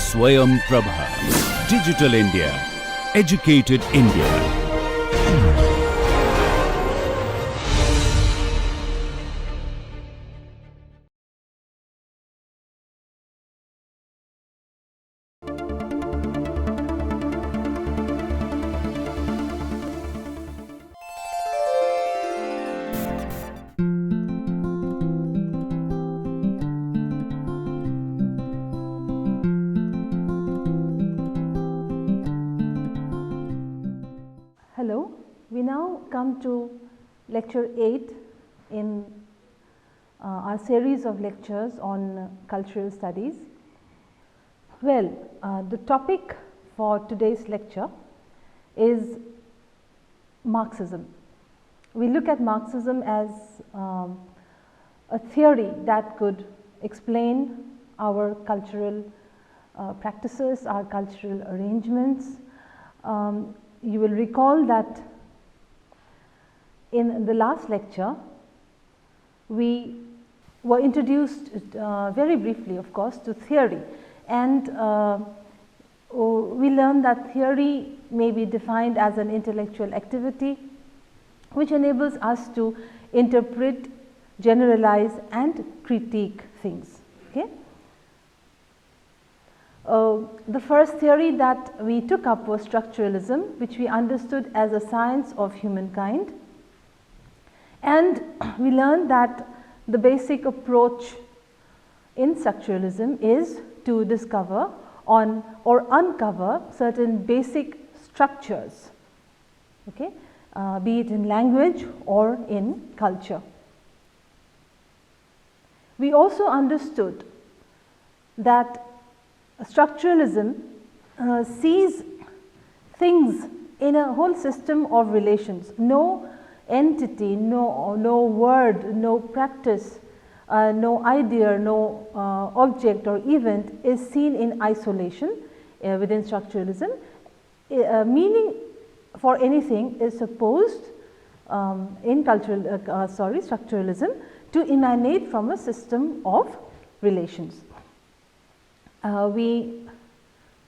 Swayam Prabha. Digital India. Educated India. Hello, we now come to lecture 8 in our series of lectures on cultural studies. Well, the topic for today's lecture is Marxism. We look at Marxism as a theory that could explain our cultural practices, our cultural arrangements. You will recall that in the last lecture we were introduced very briefly, of course, to theory, and we learned that theory may be defined as an intellectual activity which enables us to interpret, generalize and critique things. Okay? The first theory that we took up was structuralism, which we understood as a science of humankind, and we learned that the basic approach in structuralism is to discover or uncover certain basic structures, okay, be it in language or in culture. We also understood that structuralism sees things in a whole system of relations. No entity, no word, no practice, no idea, no object or event is seen in isolation within structuralism. Meaning for anything is supposed in structuralism to emanate from a system of relations. We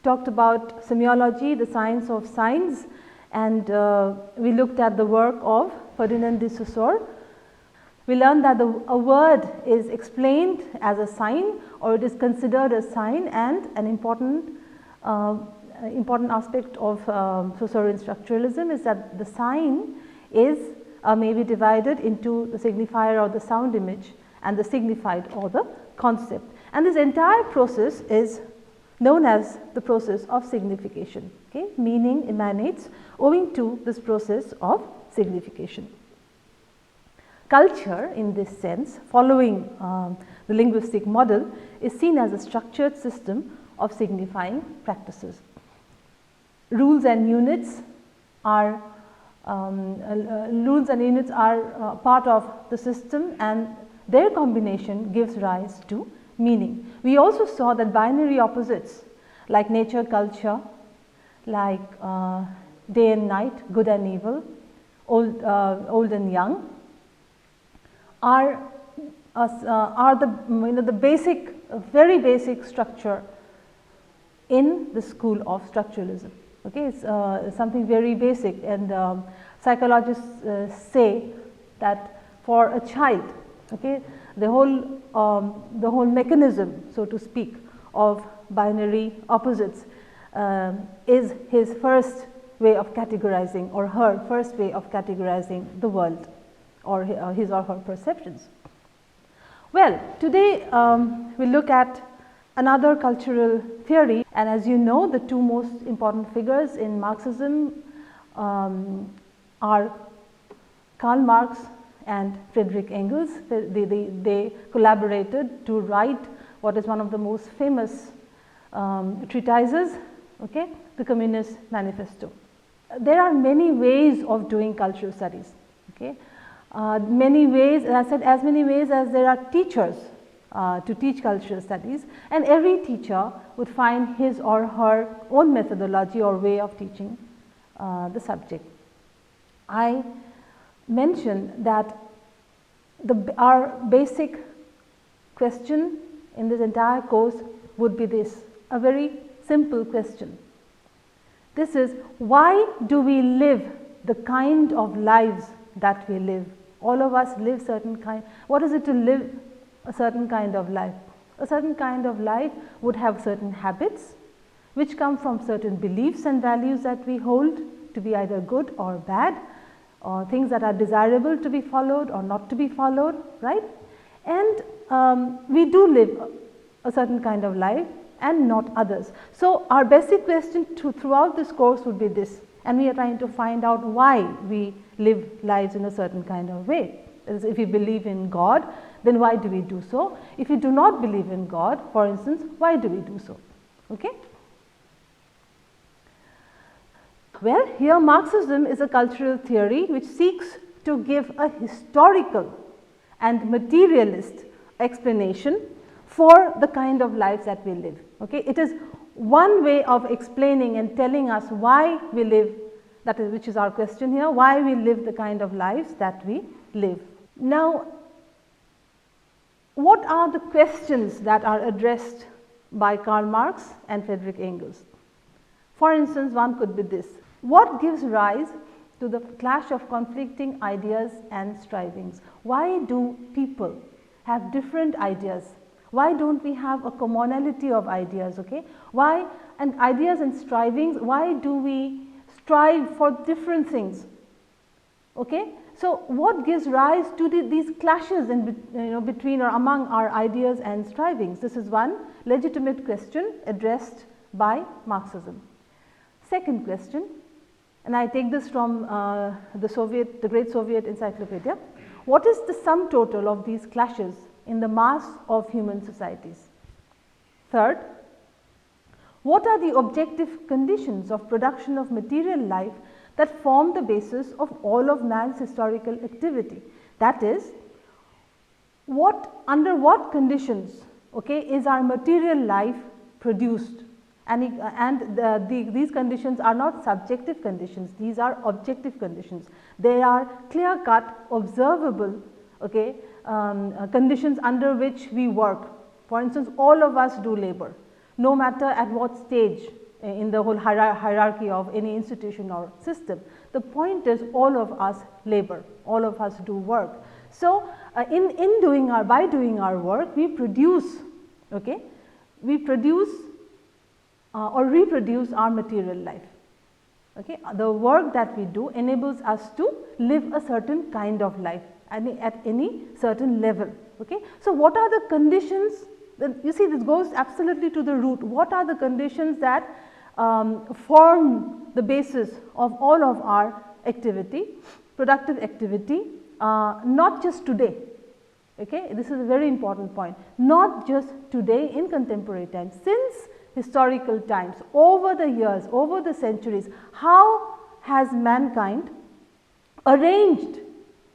talked about semiology, the science of signs, and we looked at the work of Ferdinand de Saussure. We learned that a word is explained as a sign, or it is considered a sign, and an important aspect of Saussurean structuralism is that the sign is may be divided into the signifier or the sound image and the signified or the concept. And this entire process is known as the process of signification. Okay? Meaning emanates owing to this process of signification. Culture, in this sense, following the linguistic model, is seen as a structured system of signifying practices. Rules and units are part of the system, and their combination gives rise to meaning. We also saw that binary opposites like nature, culture, like day and night, good and evil, old and young, are the basic, very basic structure in the school of structuralism. Okay, it's something very basic, and psychologists say that for a child, okay, the whole mechanism, so to speak, of binary opposites is his first way of categorizing, or her first way of categorizing the world, or his or her perceptions. Well, today we look at another cultural theory, and as you know, the two most important figures in Marxism are Karl Marx and Friedrich Engels. They collaborated to write what is one of the most famous treatises, okay, the Communist Manifesto. There are many ways of doing cultural studies. Okay, many ways, as I said, as many ways as there are teachers to teach cultural studies, and every teacher would find his or her own methodology or way of teaching the subject. I mentioned that our basic question in this entire course would be this: a very simple question. This is, why do we live the kind of lives that we live? All of us live certain kind. What is it to live a certain kind of life? A certain kind of life would have certain habits which come from certain beliefs and values that we hold to be either good or bad, or things that are desirable to be followed or not to be followed, right? And we do live a certain kind of life and not others. So, our basic question throughout this course would be this, and we are trying to find out why we live lives in a certain kind of way. As if we believe in God, then why do we do so? If we do not believe in God, for instance, why do we do so? Okay? Well, here Marxism is a cultural theory which seeks to give a historical and materialist explanation for the kind of lives that we live. Okay? It is one way of explaining and telling us why we live, that is, which is our question here, why we live the kind of lives that we live. Now, what are the questions that are addressed by Karl Marx and Friedrich Engels? For instance, one could be this: what gives rise to the clash of conflicting ideas and strivings? Why do people have different ideas? Why don't we have a commonality of ideas? Okay? Why, and ideas and strivings, why do we strive for different things? Okay? So, what gives rise to these clashes in between or among our ideas and strivings? This is one legitimate question addressed by Marxism. Second question, and I take this from the Great Soviet Encyclopedia. What is the sum total of these clashes in the mass of human societies? Third, what are the objective conditions of production of material life that form the basis of all of man's historical activity? That is, under what conditions, okay, is our material life produced? And these conditions are not subjective conditions, these are objective conditions. They are clear cut, observable, okay, conditions under which we work. For instance, all of us do labor, no matter at what stage in the whole hierarchy of any institution or system. The point is, all of us labor, all of us do work. So, by doing our work, we produce, okay, we produce or reproduce our material life. Okay? The work that we do enables us to live a certain kind of life at any certain level. Okay? So, what are the conditions? You see, this goes absolutely to the root. What are the conditions that form the basis of all of our activity, productive activity, not just today. Okay? This is a very important point. Not just today in contemporary times, since historical times, over the years, over the centuries, how has mankind arranged,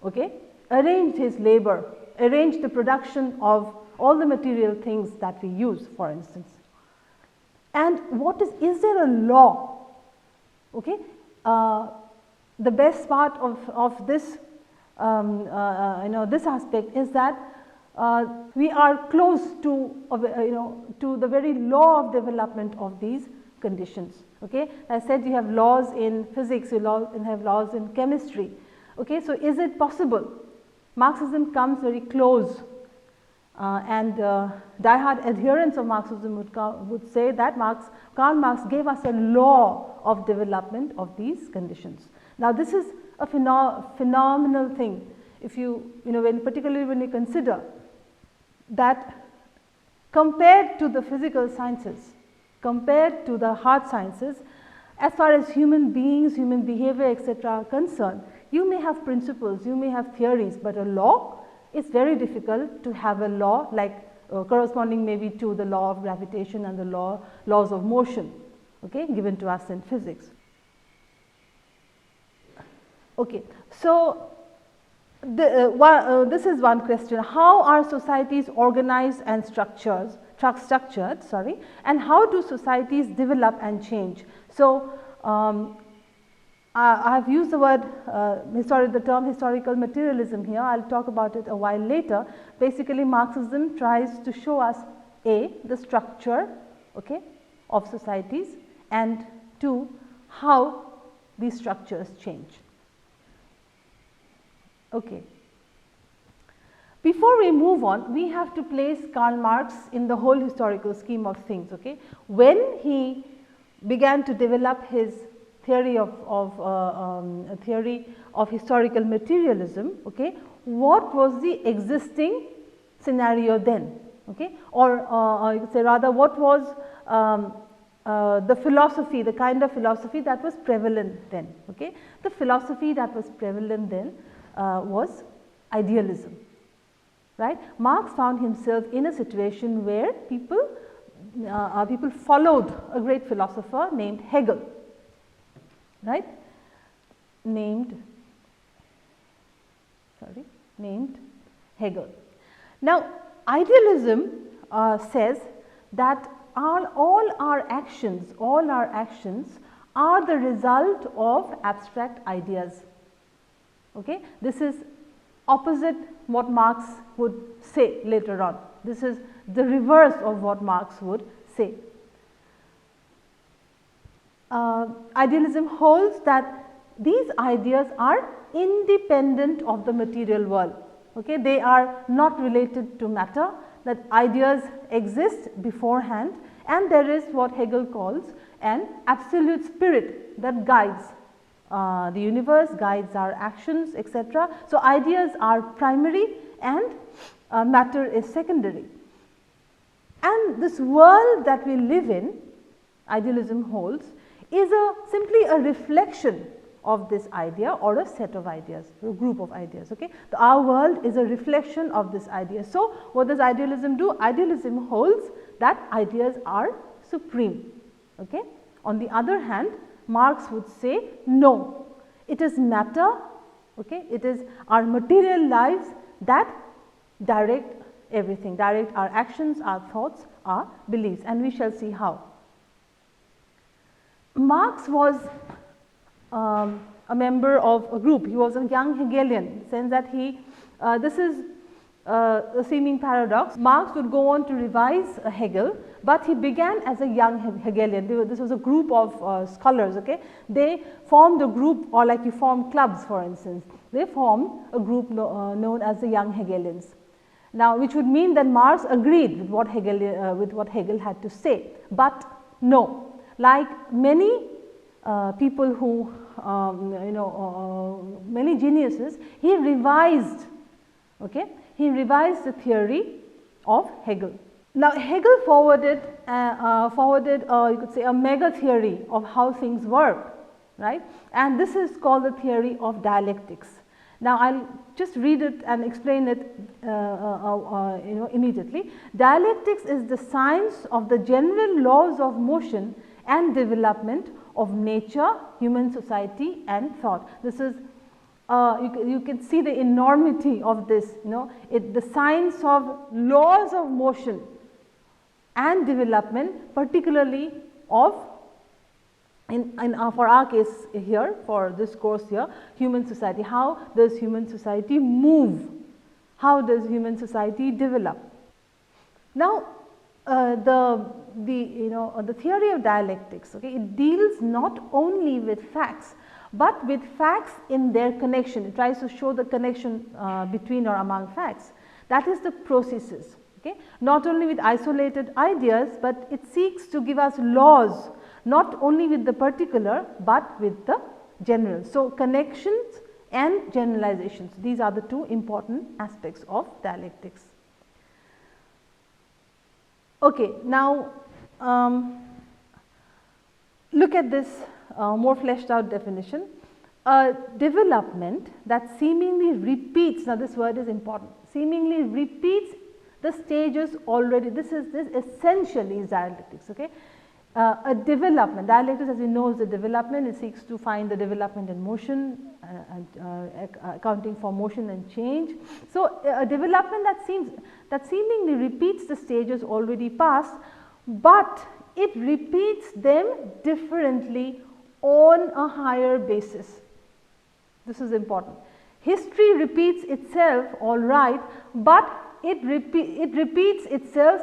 okay, arranged his labor, arranged the production of all the material things that we use, for instance. And what is there a law? Okay? The best part of this, this aspect is that we are close to to the very law of development of these conditions. Okay? I said you have laws in physics, you have laws in chemistry. Okay? So, is it possible? Marxism comes very close, and diehard adherents of Marxism would say that Karl Marx gave us a law of development of these conditions. Now, this is a phenomenal thing. If particularly when you consider that compared to the physical sciences, compared to the hard sciences, as far as human beings, human behavior, etc. are concerned, you may have principles, you may have theories, but a law is very difficult to have a law like corresponding maybe to the law of gravitation and the laws of motion, okay, given to us in physics. Okay, so this is one question: how are societies organized and structured, and how do societies develop and change? So, I have used the word the term historical materialism here. I will talk about it a while later. Basically, Marxism tries to show us the structure, okay, of societies, and 2, how these structures change. Okay. Before we move on, we have to place Karl Marx in the whole historical scheme of things. Okay. When he began to develop his theory of historical materialism, okay, what was the existing scenario then? Okay, or you could say rather, what was the philosophy, the kind of philosophy that was prevalent then? Okay, the philosophy that was prevalent then was idealism. Right? Marx found himself in a situation where people followed a great philosopher named Hegel, right? Named Hegel. Now, idealism says that all our actions are the result of abstract ideas. Okay? This is opposite what Marx would say later on. This is the reverse of what Marx would say. Idealism holds that these ideas are independent of the material world. Okay? They are not related to matter, that ideas exist beforehand, and there is what Hegel calls an absolute spirit that guides the universe, guides our actions, etc. So, ideas are primary and matter is secondary. And this world that we live in, idealism holds, is simply a reflection of this idea or a set of ideas, or a group of ideas. Okay? Our world is a reflection of this idea. So, what does idealism do? Idealism holds that ideas are supreme. Okay? On the other hand, Marx would say no, it is matter, okay? It is our material lives that direct everything, direct our actions, our thoughts, our beliefs, and we shall see how. Marx was a member of a group. He was a young Hegelian, in the sense that he, this is a seeming paradox. Marx would go on to revise Hegel, but he began as a young Hegelian. This was a group of scholars. Okay? They formed a group, or like you form clubs, for instance. They formed a group known as the young Hegelians. Now, which would mean that Marx agreed with what Hegel had to say, but no, like many people who many geniuses, he revised. Okay? He revised the theory of Hegel. Now, Hegel forwarded you could say a mega theory of how things work, right? And this is called the theory of dialectics. Now, I'll just read it and explain it immediately. Dialectics is the science of the general laws of motion and development of nature, human society, and thought. This is you can see the enormity of this, the science of laws of motion and development, particularly of, for our case here, for this course here, human society. How does human society move? How does human society develop? Now, the theory of dialectics, okay, it deals not only with facts, but with facts in their connection. It tries to show the connection between or among facts. That is the processes. Okay? Not only with isolated ideas, but it seeks to give us laws, not only with the particular, but with the general. So, connections and generalizations, these are the two important aspects of dialectics. Okay, now look at this more fleshed out definition. Development that seemingly repeats, now this word is important, seemingly repeats the stages already. This essentially is dialectics. Okay? A development, dialectics, as we know, is a development. It seeks to find the development in motion, accounting for motion and change. So, a development that seemingly repeats the stages already past, but it repeats them differently on a higher basis. This is important. History repeats itself, all right, but it repeats itself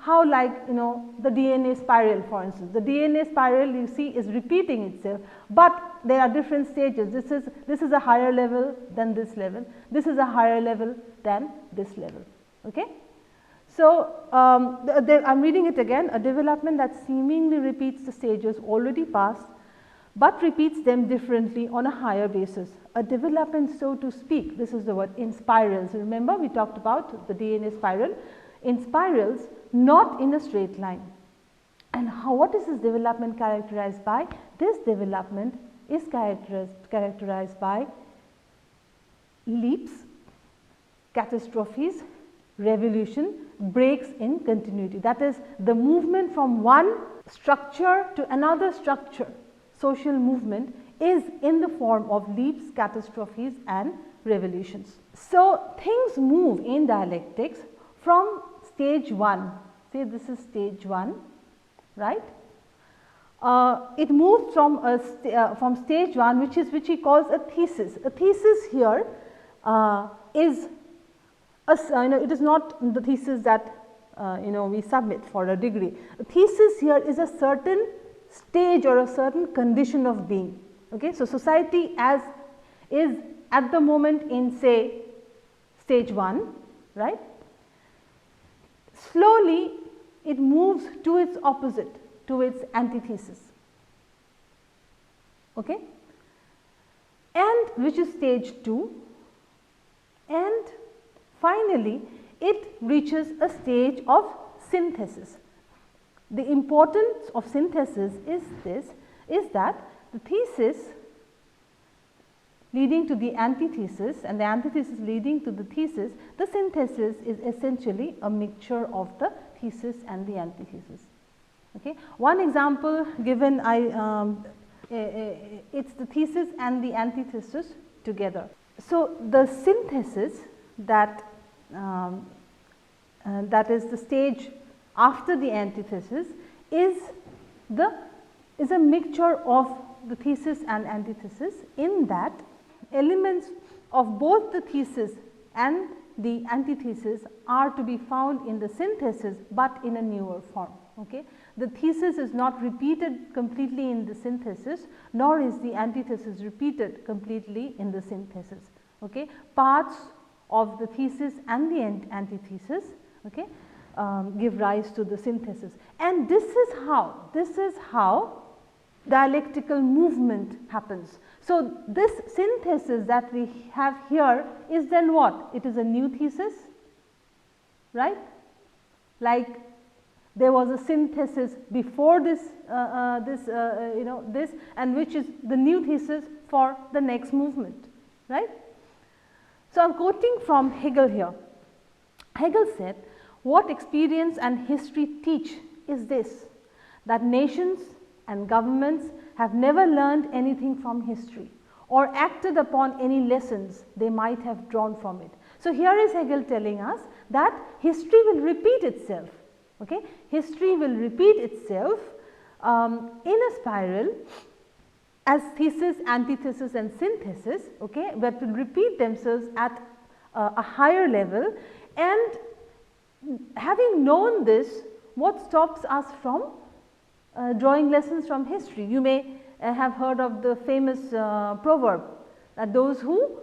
how, like, you know, the DNA spiral, for instance. The DNA spiral, you see, is repeating itself, but there are different stages. This is a higher level than this level. This is a higher level than this level. Okay. So, I am reading it again. A development that seemingly repeats the stages already passed, but repeats them differently on a higher basis. A development, so to speak, this is the word, in spirals. Remember, we talked about the DNA spiral. In spirals, not in a straight line. And what is this development characterized by? This development is characterized by leaps, catastrophes, revolution, breaks in continuity. That is, the movement from one structure to another structure, social movement, is in the form of leaps, catastrophes and revolutions. So, things move in dialectics from stage 1, say this is stage 1, right. It moves from stage 1, which he calls a thesis. A thesis here is it is not the thesis that we submit for a degree. A thesis here is a certain stage or a certain condition of being. Okay, so society as is at the moment in, say, stage 1, right. Slowly it moves to its opposite, to its antithesis, okay, and which is stage 2, and finally it reaches a stage of synthesis. The importance of synthesis is that the thesis leading to the antithesis and the antithesis leading to the thesis, the synthesis is essentially a mixture of the thesis and the antithesis. Okay. One example given, it's the thesis and the antithesis together. So, the synthesis that is the stage after the antithesis is a mixture of the thesis and antithesis, in that elements of both the thesis and the antithesis are to be found in the synthesis, but in a newer form. Okay. The thesis is not repeated completely in the synthesis, nor is the antithesis repeated completely in the synthesis. Okay. Parts of the thesis and the antithesis, okay, give rise to the synthesis, and this is how dialectical movement happens. So, this synthesis that we have here is then what? It is a new thesis, right? Like there was a synthesis before this, this, and which is the new thesis for the next movement, right? So, I am quoting from Hegel here. Hegel said, what experience and history teach is this, that nations and governments have never learned anything from history or acted upon any lessons they might have drawn from it. So, here is Hegel telling us that history will repeat itself. Okay? History will repeat itself in a spiral as thesis, antithesis and synthesis, okay, that will repeat themselves at a higher level. And having known this, what stops us from drawing lessons from history? You may have heard of the famous proverb that those who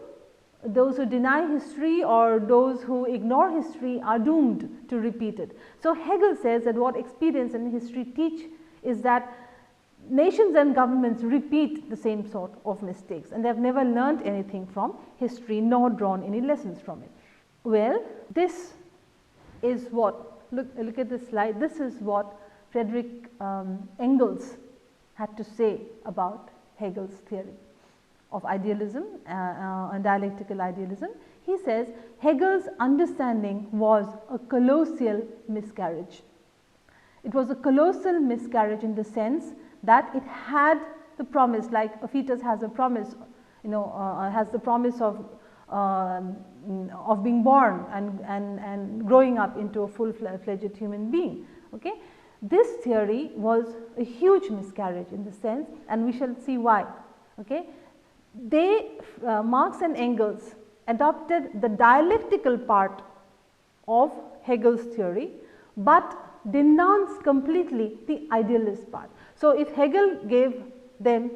deny history or those who ignore history are doomed to repeat it. So, Hegel says that what experience and history teach is that nations and governments repeat the same sort of mistakes, and they have never learned anything from history nor drawn any lessons from it. Well, this is what, look at this slide, this is what Friedrich Engels had to say about Hegel's theory of idealism and dialectical idealism. He says Hegel's understanding was a colossal miscarriage. It was a colossal miscarriage in the sense that it had the promise, like a fetus has a promise, has the promise of being born and growing up into a full-fledged human being. Okay? This theory was a huge miscarriage in the sense, and we shall see why. Okay? Marx and Engels adopted the dialectical part of Hegel's theory, but denounced completely the idealist part. So, if Hegel gave them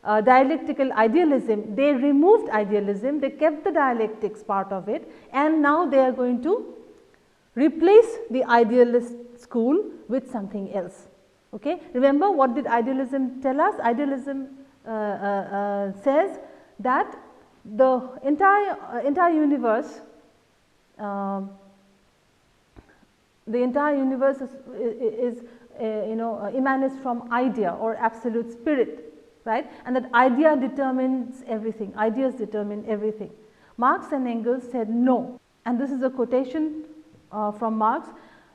dialectical idealism, they removed idealism, they kept the dialectics part of it, and now they are going to replace the idealist school with something else. Okay. Remember, what did idealism tell us? Idealism says that the entire universe is emanates from idea or absolute spirit, right, and that idea determines everything, ideas determine everything. Marx and Engels said no, and this is a quotation from Marx: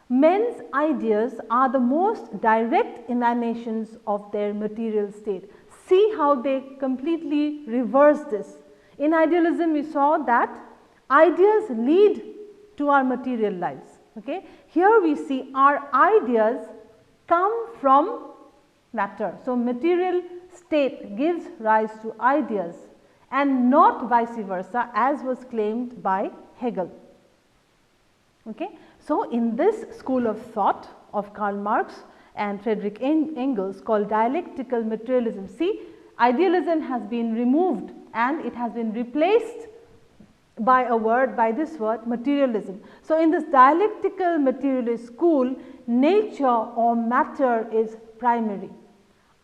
men's ideas are the most direct emanations of their material state. See how they completely reverse this. In idealism, we saw that ideas lead to our material lives. Okay. Here we see our ideas come from matter. So, material state gives rise to ideas and not vice versa, as was claimed by Hegel. Okay. So, in this school of thought of Karl Marx and Friedrich Engels, called dialectical materialism, see, idealism has been removed and it has been replaced by this word materialism. So, in this dialectical materialist school, nature or matter is primary,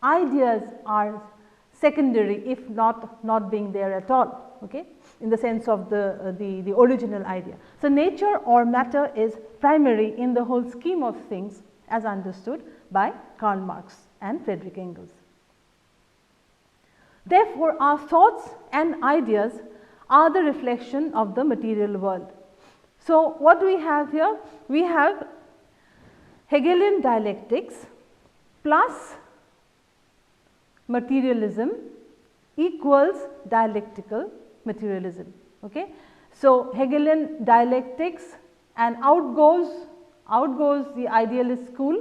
ideas are secondary, if not being there at all, okay, in the sense of the original idea. So, nature or matter is primary in the whole scheme of things as understood by Karl Marx and Friedrich Engels. Therefore, our thoughts and ideas are the reflection of the material world. So, what do we have here? We have Hegelian dialectics plus materialism equals dialectical materialism. Okay. So, Hegelian dialectics, and out goes the idealist school,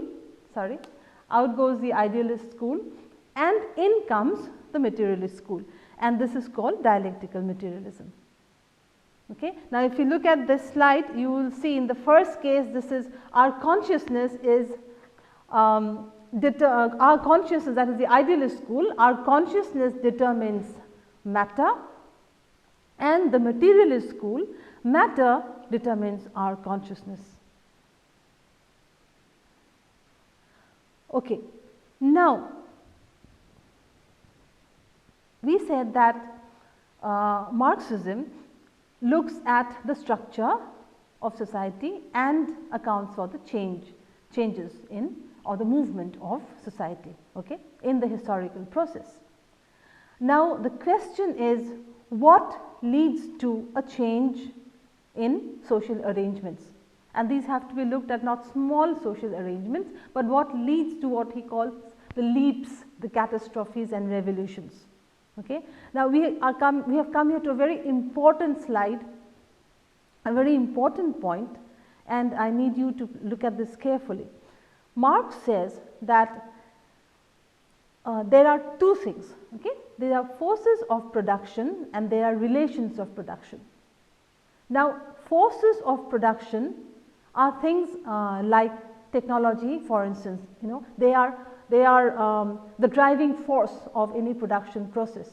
and in comes the materialist school, and this is called dialectical materialism. Okay. Now, if you look at this slide, you will see in the first case, this is our consciousness is our consciousness, that is the idealist school, our consciousness determines matter, and the materialist school, matter determines our consciousness. Okay. Now, we said that Marxism looks at the structure of society and accounts for the changes in or the movement of society, okay, in the historical process. Now, the question is, what leads to a change in social arrangements? And these have to be looked at, not small social arrangements, but what leads to what he calls the leaps, the catastrophes and revolutions. Okay. Now, we have come here to a very important slide, a very important point, and I need you to look at this carefully. Marx says that there are two things. Okay. There are forces of production and there are relations of production. Now, forces of production are things like technology, for instance, they are the driving force of any production process.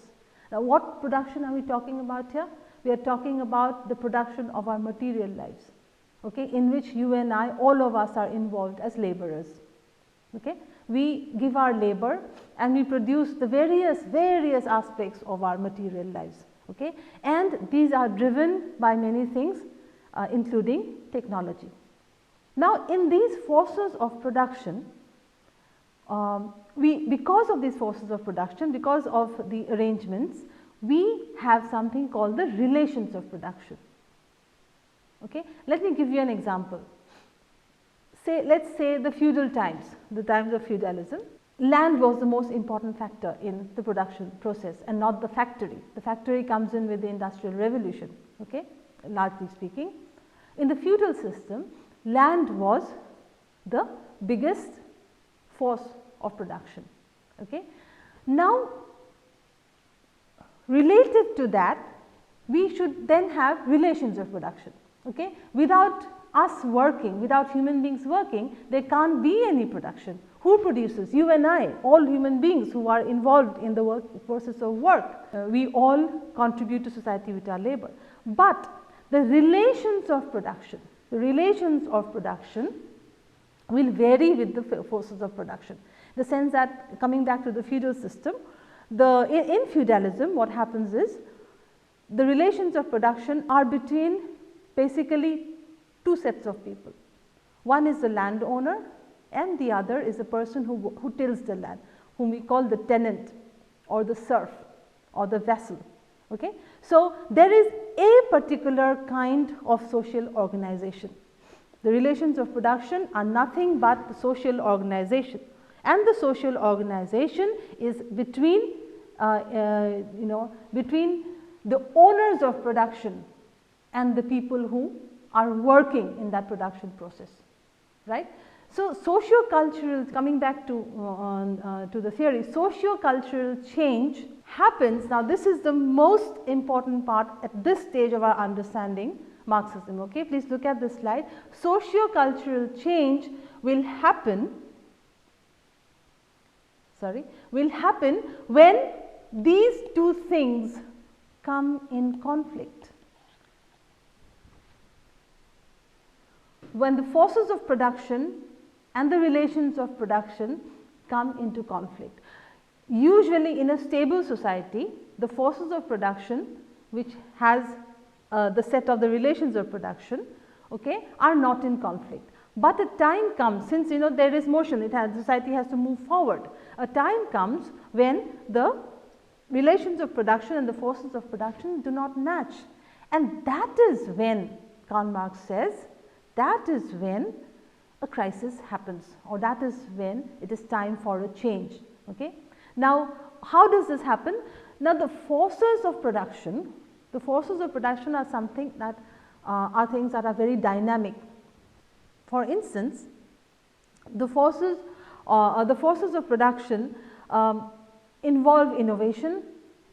Now, what production are we talking about here? We are talking about the production of our material lives, okay, in which you and I, all of us, are involved as laborers. Okay. We give our labor and we produce the various aspects of our material lives, okay, and these are driven by many things, including technology. Now, in these forces of production, because of these forces of production, because of the arrangements, we have something called the relations of production. Okay. Let me give you an example. Let us say the feudal times, the times of feudalism. Land was the most important factor in the production process and not the factory. The factory comes in with the industrial revolution, okay, largely speaking. In the feudal system, land was the biggest force of production. Okay. Now, related to that, we should then have relations of production. Okay. Without us working, without human beings working, there can't be any production. Who produces? You and I, all human beings who are involved in the process of work. We all contribute to society with our labor. But the relations of production, will vary with the forces of production. The sense that, coming back to the feudal system, in feudalism what happens is the relations of production are between basically two sets of people. One is the landowner and the other is the person who tills the land, whom we call the tenant or the serf or the vassal. Okay? So, there is a particular kind of social organization. The relations of production are nothing but the social organization, and the social organization is between between the owners of production and the people who are working in that production process, right. So, socio-cultural, coming back to the theory, socio-cultural change happens. Now, this is the most important part at this stage of our understanding Marxism. Okay, please look at this slide. Socio-cultural change will happen when these two things come in conflict. When the forces of production and the relations of production come into conflict. Usually in a stable society, the forces of production, which has the set of the relations of production, okay, are not in conflict. But a time comes, since there is motion, society has to move forward. A time comes when the relations of production and the forces of production do not match, and that is when Karl Marx says, that is when a crisis happens, or that is when it is time for a change. Okay. Now, how does this happen? Now, the forces of production are something that are things that are very dynamic. For instance, the forces of production involve innovation,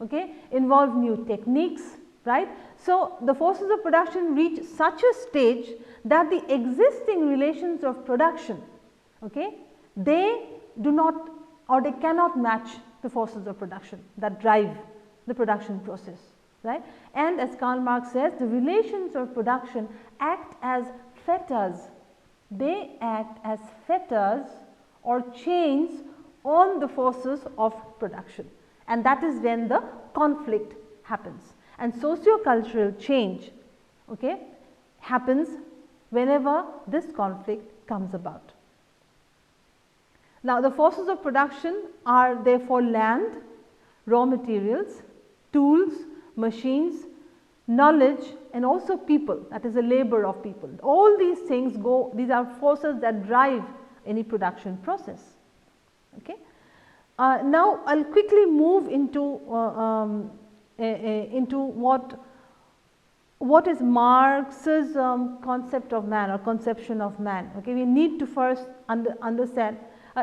okay, involve new techniques, right. So, the forces of production reach such a stage that the existing relations of production, okay, they do not or they cannot match the forces of production that drive the production process, right. And as Karl Marx says, the relations of production act as fetters. They act as fetters or chains on the forces of production, and that is when the conflict happens. And socio-cultural change, okay, happens whenever this conflict comes about. Now, the forces of production are therefore land, raw materials, tools, machines, knowledge, and also people, that is the labor of people. All these things these are forces that drive any production process. Okay. Now, I will quickly move into what is Marx's concept of man or conception of man. Okay. We need to first understand,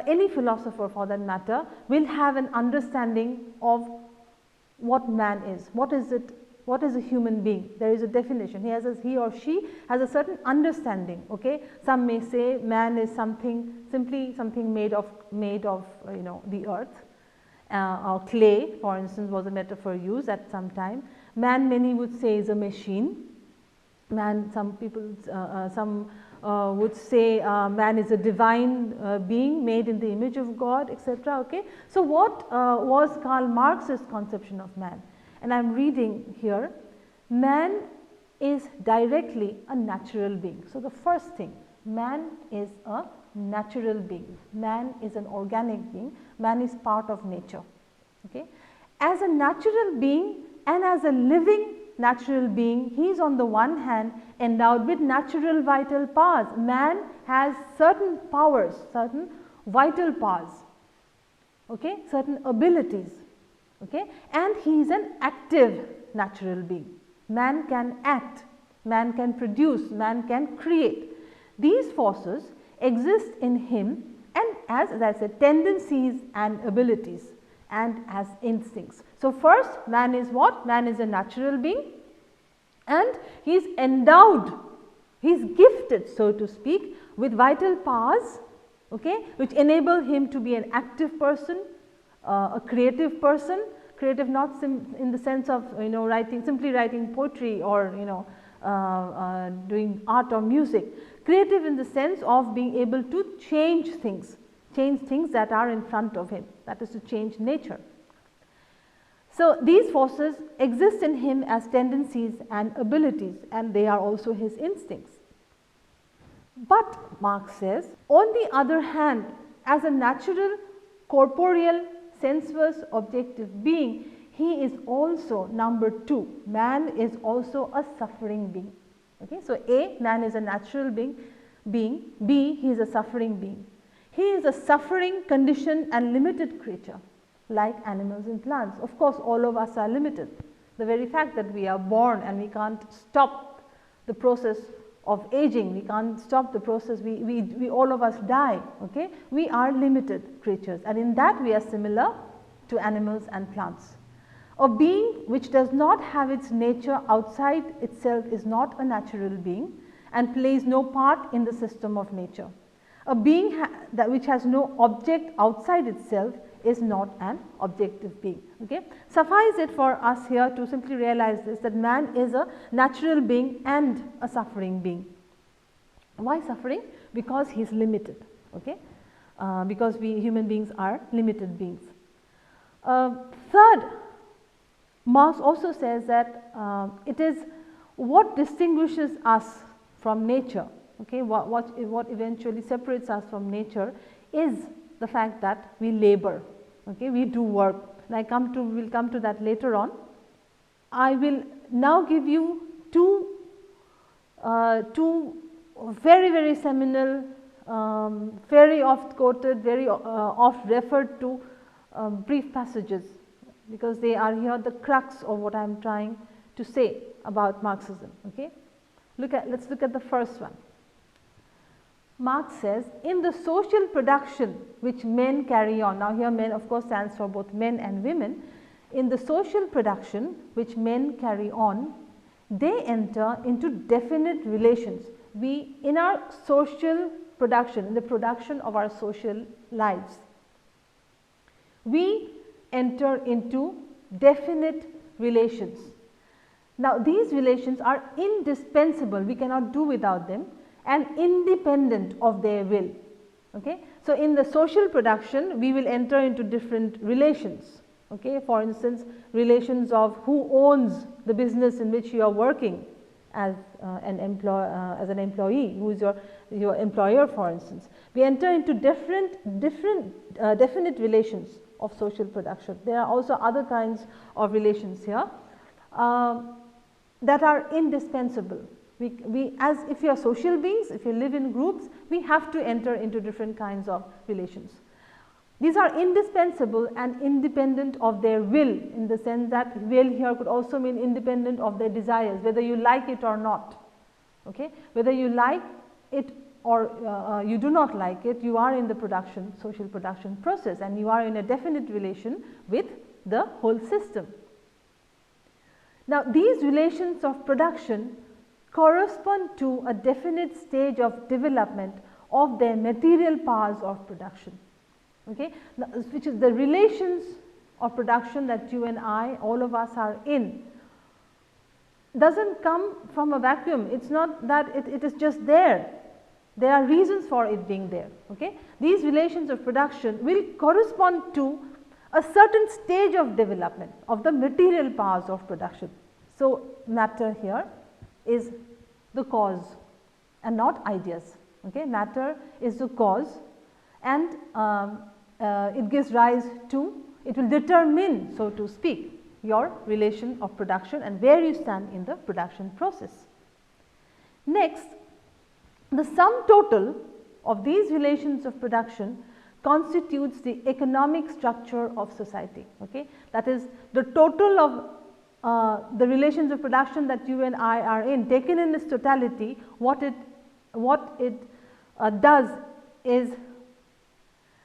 any philosopher for that matter will have an understanding of what man is. What is it? What is a human being? There is a definition. He or she has a certain understanding. Okay. Some may say man is simply something made of the earth, or clay, for instance, was a metaphor used at some time. Man, many would say, is a machine. Man, some people, would say man is a divine being made in the image of God, etc. Okay. So, what was Karl Marx's conception of man? And I am reading here, man is directly a natural being. So, the first thing, man is a natural being, man is an organic being, man is part of nature. Okay. As a natural being and as a living natural being, he is on the one hand endowed with natural vital powers. Man has certain powers, certain vital powers, okay, certain abilities. Okay, and he is an active natural being. Man can act, man can produce, man can create. These forces exist in him, and as I said, tendencies and abilities and as instincts. So, first, man is what? Man is a natural being, and he is endowed He is gifted, so to speak, with vital powers, okay, which enable him to be an active person, a creative person, creative not in the sense of simply writing poetry or doing art or music, creative in the sense of being able to change things that are in front of him, that is to change nature. So, these forces exist in him as tendencies and abilities, and they are also his instincts. But Marx says, on the other hand, as a natural, corporeal, sensuous, objective being, he is also number 2. Man is also a suffering being. Okay? So, A, man is a natural being. B, he is a suffering being. He is a suffering, conditioned and limited creature, like animals and plants. Of course, all of us are limited. The very fact that we are born and we can't stop the process of aging, we can't stop the process, we all of us die, okay? We are limited creatures, and in that we are similar to animals and plants. A being which does not have its nature outside itself is not a natural being and plays no part in the system of nature. A being which has no object outside itself is not an objective being. Okay? Suffice it for us here to simply realize this, that man is a natural being and a suffering being. Why suffering? Because he is limited. Okay? Because we human beings are limited beings. Third, Marx also says that it is what distinguishes us from nature. Okay? What eventually separates us from nature is the fact that we labor. Okay? We do work. And we will come to that later on. I will now give you two very, very seminal, very oft quoted, very oft referred to brief passages, because they are here the crux of what I am trying to say about Marxism. Okay? Let's look at the first one. Marx says, in the social production which men carry on, now here men of course stands for both men and women, in the social production which men carry on, they enter into definite relations. In our social production, in the production of our social lives, we enter into definite relations. Now, these relations are indispensable, we cannot do without them, and independent of their will. Okay? So, in the social production, we will enter into different relations. Okay? For instance, relations of who owns the business in which you are working as an employee, who is your employer, for instance. We enter into definite relations of social production. There are also other kinds of relations here that are indispensable. As if you are social beings, if you live in groups, we have to enter into different kinds of relations. These are indispensable and independent of their will, in the sense that will here could also mean independent of their desires, whether you like it or not. Okay? Whether you like it or you do not like it, you are in the social production process, and you are in a definite relation with the whole system. Now, these relations of production correspond to a definite stage of development of their material powers of production. Okay? Which is the relations of production that you and I, all of us are in, does not come from a vacuum. It is not that it is just there. There are reasons for it being there. Okay? These relations of production will correspond to a certain stage of development of the material powers of production. So, matter here is the cause and not ideas. Okay? Matter is the cause, and it gives rise to, it will determine, so to speak, your relation of production and where you stand in the production process. Next, the sum total of these relations of production constitutes the economic structure of society. Okay? That is, the total of the relations of production that you and I are in, taken in its totality, what it does is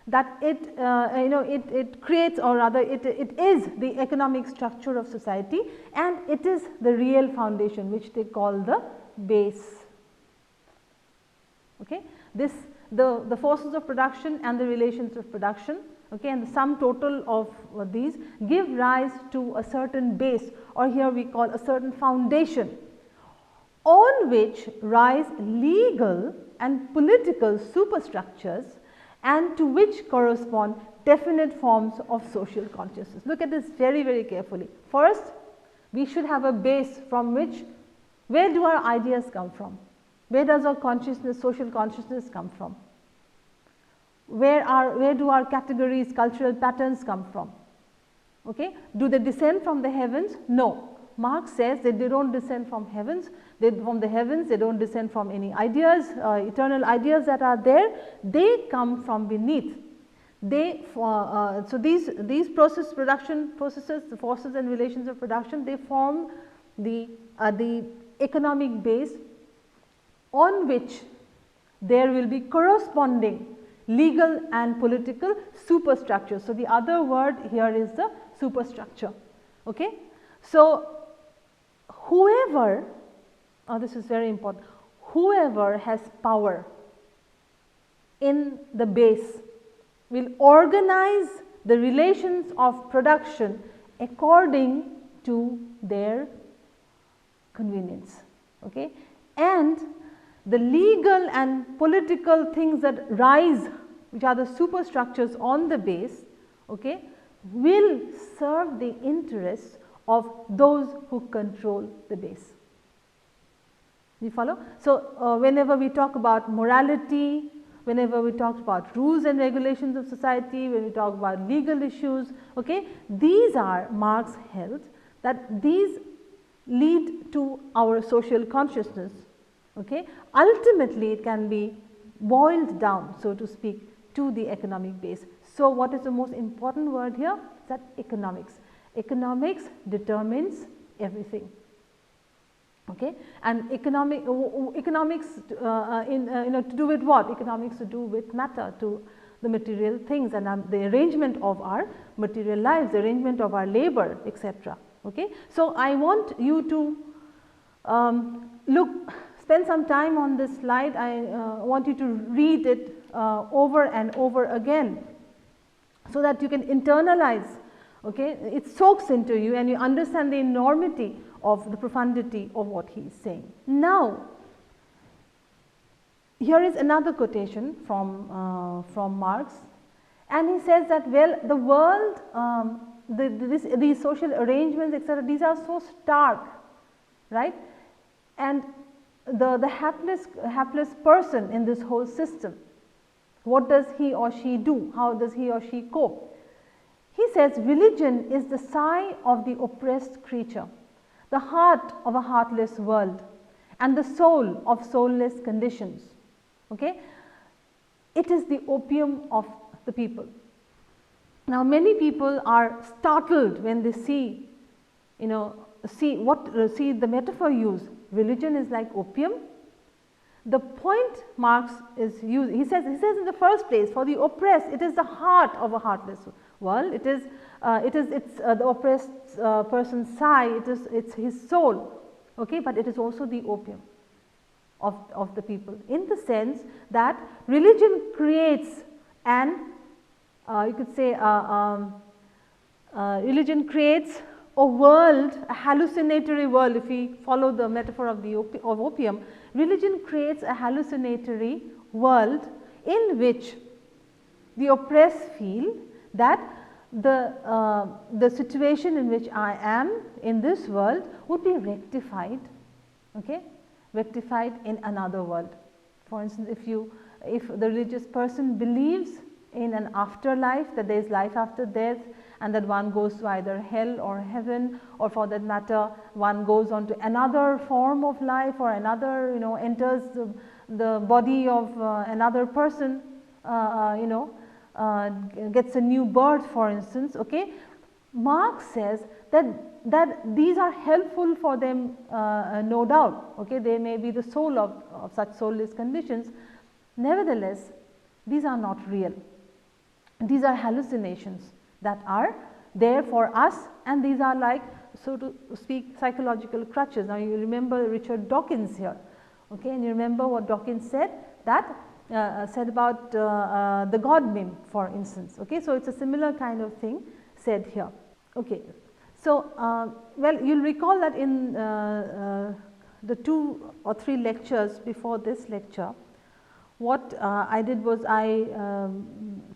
that it creates, or rather it is the economic structure of society, and it is the real foundation which they call the base. Okay. The forces of production and the relations of production, okay, and the sum total of these give rise to a certain base, or here we call a certain foundation, on which rise legal and political superstructures, and to which correspond definite forms of social consciousness. Look at this very, very carefully. First, we should have a base from which, where do our ideas come from? Where does our consciousness, social consciousness come from? Where do our categories, cultural patterns come from? Okay. Do they descend from the heavens? No. Marx says that they don't descend from heavens, they don't descend from any ideas, eternal ideas that are there, they come from beneath. So these production processes, the forces and relations of production, they form the economic base on which there will be corresponding legal and political superstructure. So the other word here is the superstructure. Okay. So whoever, this is very important, whoever has power in the base will organize the relations of production according to their convenience. Okay. And the legal and political things that rise, which are the superstructures on the base, okay, will serve the interests of those who control the base. You follow? So, whenever we talk about morality, whenever we talk about rules and regulations of society, when we talk about legal issues, okay, these are, Marx held that these lead to our social consciousness. Okay. Ultimately, it can be boiled down, so to speak, to the economic base. So, what is the most important word here? That economics. Economics determines everything. Okay. And economics to do with what? Economics to do with matter, to the material things and the arrangement of our material lives, the arrangement of our labor, etc. Okay. So, I want you to spend some time on this slide. I want you to read it over and over again, so that you can internalize, okay, it soaks into you and you understand the enormity of the profundity of what he is saying. Now, here is another quotation from Marx, and he says that, well, the world, these social arrangements, etc., these are so stark, right, and the hapless person in this whole system, what does he or she do? How does he or she cope? He says religion is the sigh of the oppressed creature, the heart of a heartless world, and the soul of soulless conditions. Okay? It is the opium of the people. Now, many people are startled when they see the metaphor used. Religion is like opium. The point Marx is using, he says in the first place, for the oppressed, it is the heart of a heartless world. It's the oppressed person's sigh. It's his soul. Okay, but it is also the opium of the people, in the sense that religion creates you could say religion creates a world, a hallucinatory world. If we follow the metaphor of opium, religion creates a hallucinatory world in which the oppressed feel that the situation in which I am in this world would be rectified, okay, rectified in another world. For instance, if the religious person believes in an afterlife, that there is life after death, and that one goes to either hell or heaven, or for that matter one goes on to another form of life, or another, enters the body of another person, gets a new birth, for instance. Okay, Marx says that these are helpful for them, no doubt. Okay, they may be the soul of such soulless conditions. Nevertheless, these are not real. These are hallucinations that are there for us, and these are like, so to speak, psychological crutches. Now, you remember Richard Dawkins here, okay, and you remember what Dawkins said, that the God meme, for instance. Okay, so it's a similar kind of thing said here. Okay, so well, you'll recall that in the 2 or 3 lectures before this lecture, what I did was I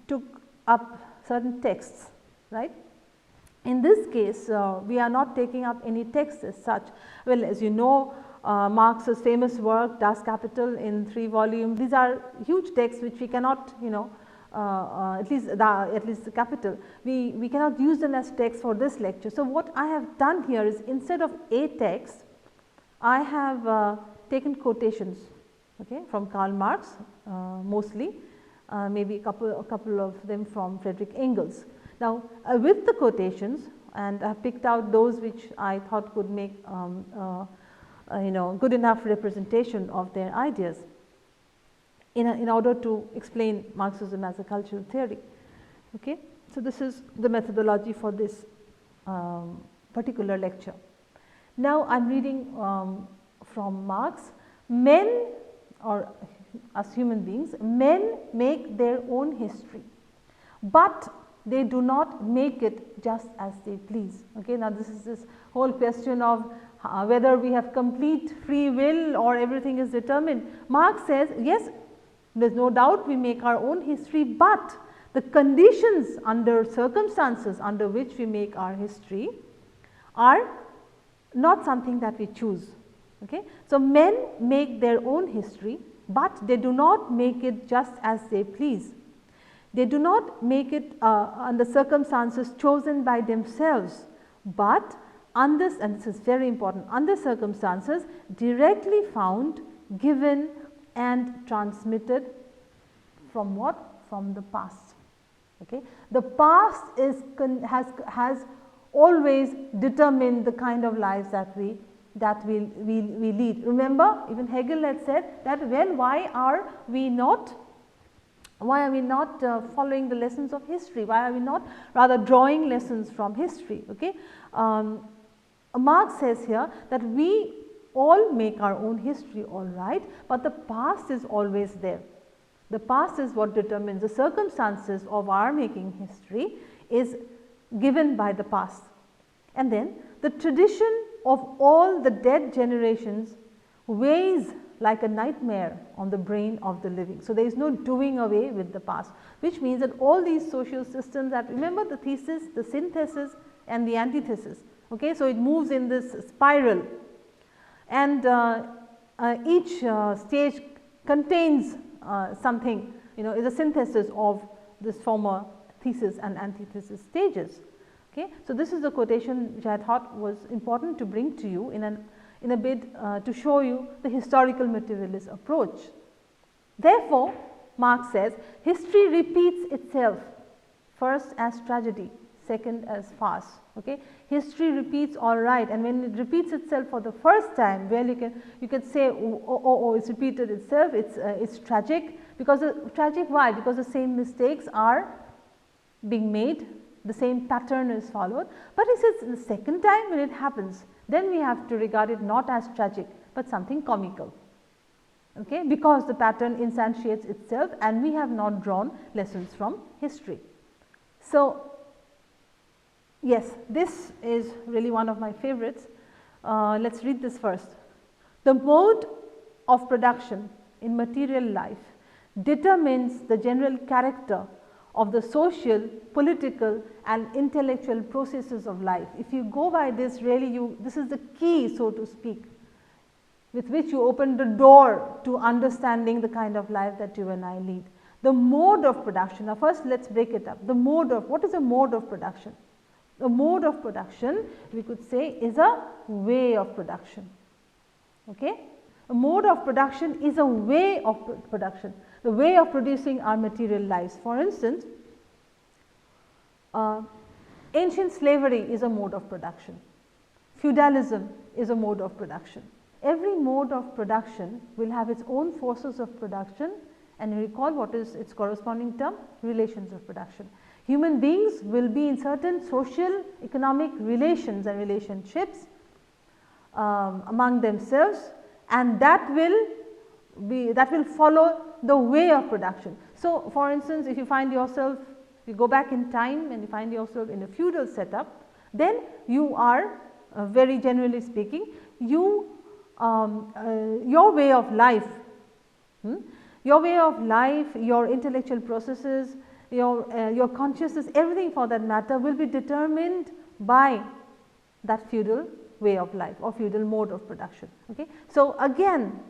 took up certain texts, right. In this case, we are not taking up any text as such. Well, as you know, Marx's famous work Das Kapital in 3 volumes, these are huge texts which we cannot, you know, at least the Capital, we cannot use them as text for this lecture. So, what I have done here is, instead of a text, I have taken quotations, okay, from Karl Marx, mostly, maybe a couple of them from Friedrich Engels. Now, with the quotations, and I have picked out those which I thought could make you know, good enough representation of their ideas in order to explain Marxism as a cultural theory. Okay. So, this is the methodology for this particular lecture. Now, I am reading from Marx. Men, or as human beings, men make their own history, but they do not make it just as they please. Okay. Now, this is this whole question of whether we have complete free will or everything is determined. Marx says, yes, there is no doubt we make our own history, but the conditions under circumstances under which we make our history are not something that we choose. Okay. So, men make their own history, but they do not make it just as they please. They do not make it under circumstances chosen by themselves, but under, and this is very important, under circumstances directly found, given and transmitted from what? From the past. Okay. The past is has always determined the kind of lives that we lead. Remember, even Hegel had said that, well, why are we not following the lessons of history? Why are we not rather drawing lessons from history? Okay. Marx says here that we all make our own history, all right, but the past is always there. The past is what determines the circumstances of our making history is given by the past. And then the tradition of all the dead generations weighs like a nightmare on the brain of the living. So, there is no doing away with the past, which means that all these social systems that, remember the thesis, the synthesis and the antithesis. Okay. So, it moves in this spiral, and each stage contains something, you know, is a synthesis of this former thesis and antithesis stages. Okay. So, this is a quotation which I thought was important to bring to you in a bid to show you the historical materialist approach. Therefore, Marx says history repeats itself, first as tragedy, second as farce. Okay. History repeats, all right, and when it repeats itself for the first time, well, you can say, oh, it's repeated itself, it's tragic, because tragic, why? Because the same mistakes are being made, the same pattern is followed. But he says the second time when it happens, then we have to regard it not as tragic, but something comical. Okay, because the pattern instantiates itself and we have not drawn lessons from history. So, yes, this is really one of my favorites. Let us read this first. The mode of production in material life determines the general character of the social, political and intellectual processes of life. If you go by this, really this is the key, so to speak, with which you open the door to understanding the kind of life that you and I lead. The mode of production. Now, first let us break it up. The mode of, what is a mode of production? A mode of production, we could say, is a way of production. Okay? A mode of production is a way of production, the way of producing our material lives. For instance, ancient slavery is a mode of production, feudalism is a mode of production. Every mode of production will have its own forces of production, and you recall what is its corresponding term? Relations of production. Human beings will be in certain social, economic relations and relationships among themselves, and that will that will follow the way of production. So, for instance, if you find yourself, you go back in time and you find yourself in a feudal setup, then you are very generally speaking, your way of life, your intellectual processes, your consciousness, everything for that matter will be determined by that feudal way of life or feudal mode of production. Okay. So, again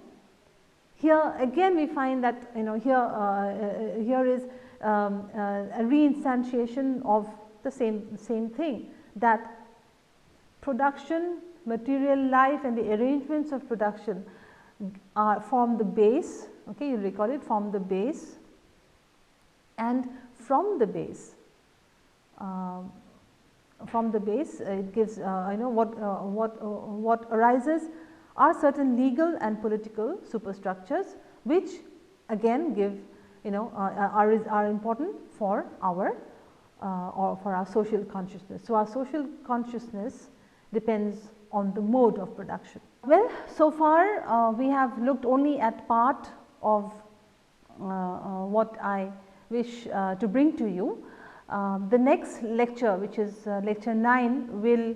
here again we find that here is a reinstantiation of the same thing, that production, material life and the arrangements of production form the base. Okay, you recall it, form the base, and from the base it gives what arises are certain legal and political superstructures, which again give are important for our or for our social consciousness. So, our social consciousness depends on the mode of production. Well, so far we have looked only at part of what I wish to bring to you. The next lecture, which is lecture 9, will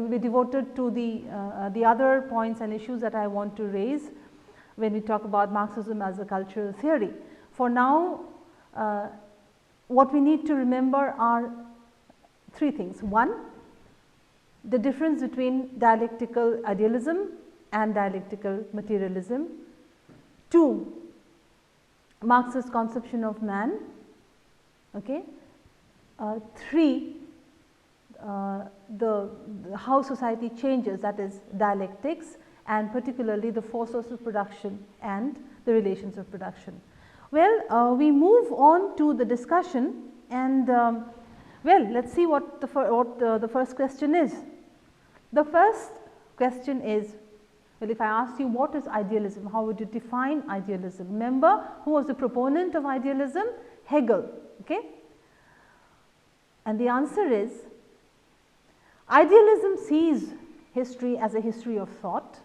be devoted to the other points and issues that I want to raise when we talk about Marxism as a cultural theory. For now, what we need to remember are 3 things. 1, the difference between dialectical idealism and dialectical materialism. 2, Marx's conception of man. Okay. 3, how society changes, that is dialectics, and particularly the forces of production and the relations of production. Well, we move on to the discussion, and well, let us see what the first question is. The first question is, well, if I asked you what is idealism, how would you define idealism? Remember, who was the proponent of idealism? Hegel. Okay? And the answer is, idealism sees history as a history of thought,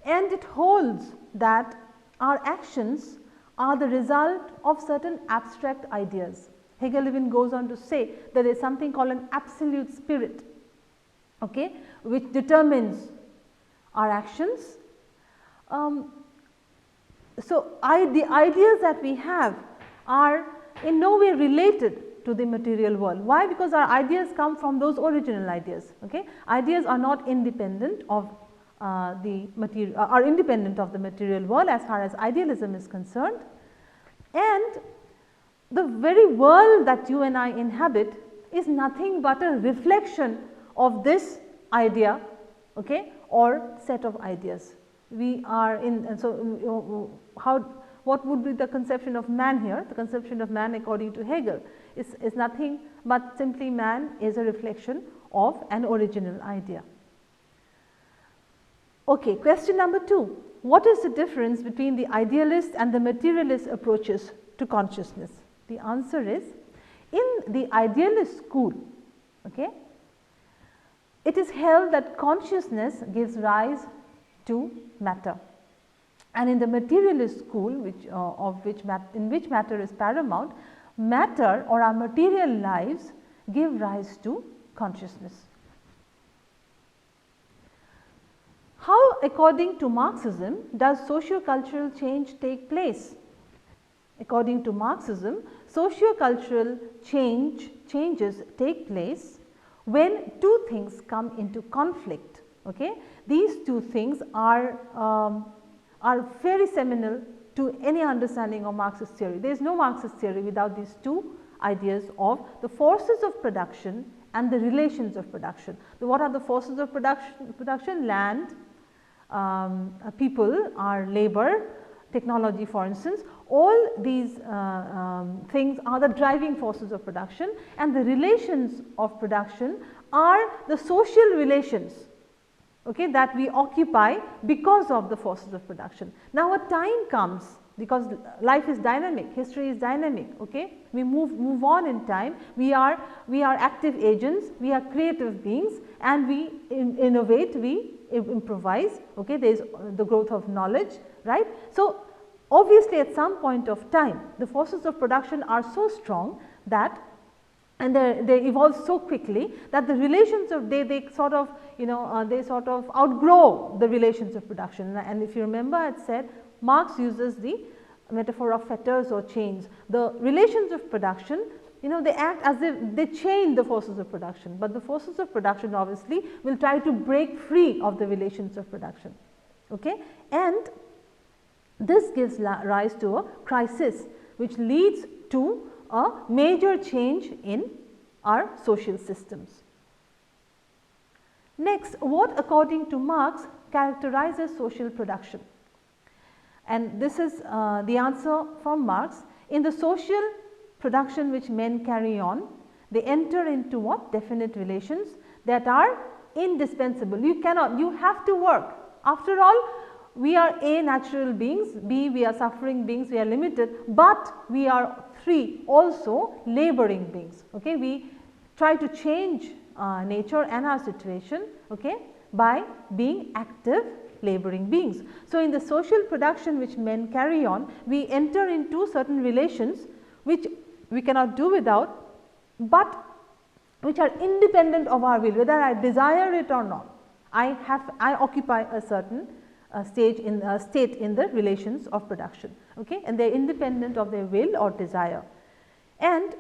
and it holds that our actions are the result of certain abstract ideas. Hegel even goes on to say there is something called an absolute spirit, okay, which determines our actions. So, the ideas that we have are in no way related to the material world. Why? Because our ideas come from those original ideas. Okay? Ideas are not independent of the material, are independent of the material world as far as idealism is concerned, and the very world that you and I inhabit is nothing but a reflection of this idea, okay, or set of ideas. We are in, and so what would be the conception of man here? The conception of man according to Hegel is nothing but simply man is a reflection of an original idea. Okay, question number 2. What is the difference between the idealist and the materialist approaches to consciousness? The answer is, in the idealist school, okay, it is held that consciousness gives rise to matter, and in the materialist school, in which matter is paramount, matter or our material lives give rise to consciousness. How, according to Marxism, does socio-cultural change take place? According to Marxism, socio-cultural changes take place when 2 things come into conflict. Okay? These 2 things are very seminal to any understanding of Marxist theory. There is no Marxist theory without these 2 ideas of the forces of production and the relations of production. So, what are the forces of production? Land, people, our labor, technology, for instance. All these things are the driving forces of production, and the relations of production are the social relations, okay, that we occupy because of the forces of production. Now, a time comes, because life is dynamic, history is dynamic, okay, we move on in time, we are active agents, we are creative beings, and we innovate, we improvise, okay, there is the growth of knowledge, right. So, obviously at some point of time the forces of production are so strong that, and they evolve so quickly that the relations of they sort of, you know, they sort of outgrow the relations of production. And if you remember, I had said Marx uses the metaphor of fetters or chains. The relations of production, you know, they act as if they chain the forces of production, but the forces of production obviously will try to break free of the relations of production, okay. And this gives rise to a crisis which leads to a major change in our social systems. Next, what according to Marx characterizes social production? And this is the answer from Marx. In the social production which men carry on, they enter into what? Definite relations that are indispensable. You cannot, you have to work. After all, we are A, natural beings, B, we are suffering beings, we are limited, but we are 3, also laboring beings, okay. We try to change nature and our situation, okay, by being active laboring beings. So, in the social production which men carry on, we enter into certain relations which we cannot do without, but which are independent of our will, whether I desire it or not. I occupy a certain state in the relations of production, okay, and they are independent of their will or desire. And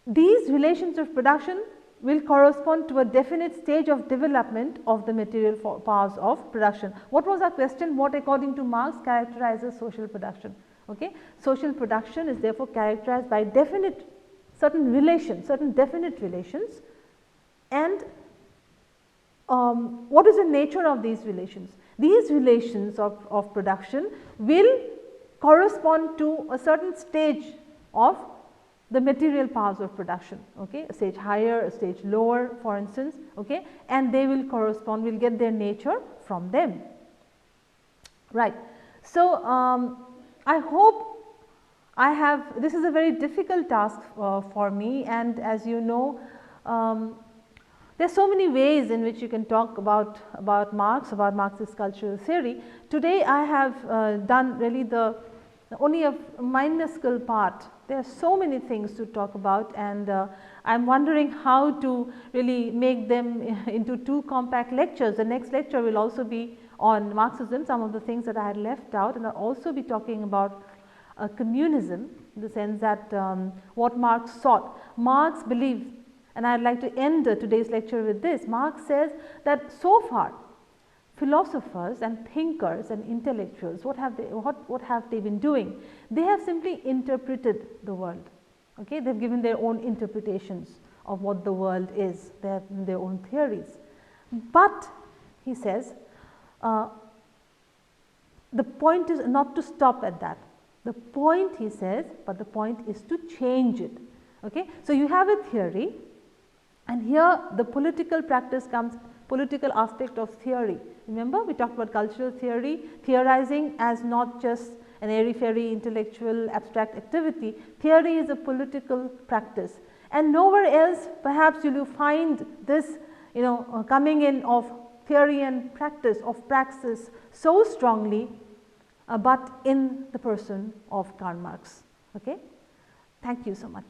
these relations of production will correspond to a definite stage of development of the material powers of production. What was our question? What according to Marx characterizes social production? Okay. Social production is therefore characterized by definite certain relations, certain definite relations, and what is the nature of these relations? These relations of production will correspond to a certain stage of the material powers of production, okay, a stage higher, a stage lower, for instance, okay, and they will correspond, will get their nature from them, right. So, I hope I have, this is a very difficult task for me, and as you know, there are so many ways in which you can talk about Marx, about Marxist cultural theory. Today I have done really only a minuscule part. There are so many things to talk about, and I am wondering how to really make them into 2 compact lectures. The next lecture will also be on Marxism, some of the things that I had left out, and I will also be talking about communism, in the sense that what Marx sought. Marx believed, and I would like to end today's lecture with this. Marx says that so far philosophers and thinkers and intellectuals, what have they been doing? They have simply interpreted the world, okay. They have given their own interpretations of what the world is, they have their own theories. But he says the point is not to stop at that. The point, he says, but the point is to change it, okay. So, you have a theory, and here the political practice comes, political aspect of theory. Remember, we talked about cultural theory, theorizing as not just an airy-fairy intellectual abstract activity. Theory is a political practice, and nowhere else perhaps will you find this, you know, coming in of theory and practice, of praxis so strongly, but in the person of Karl Marx. Okay? Thank you so much.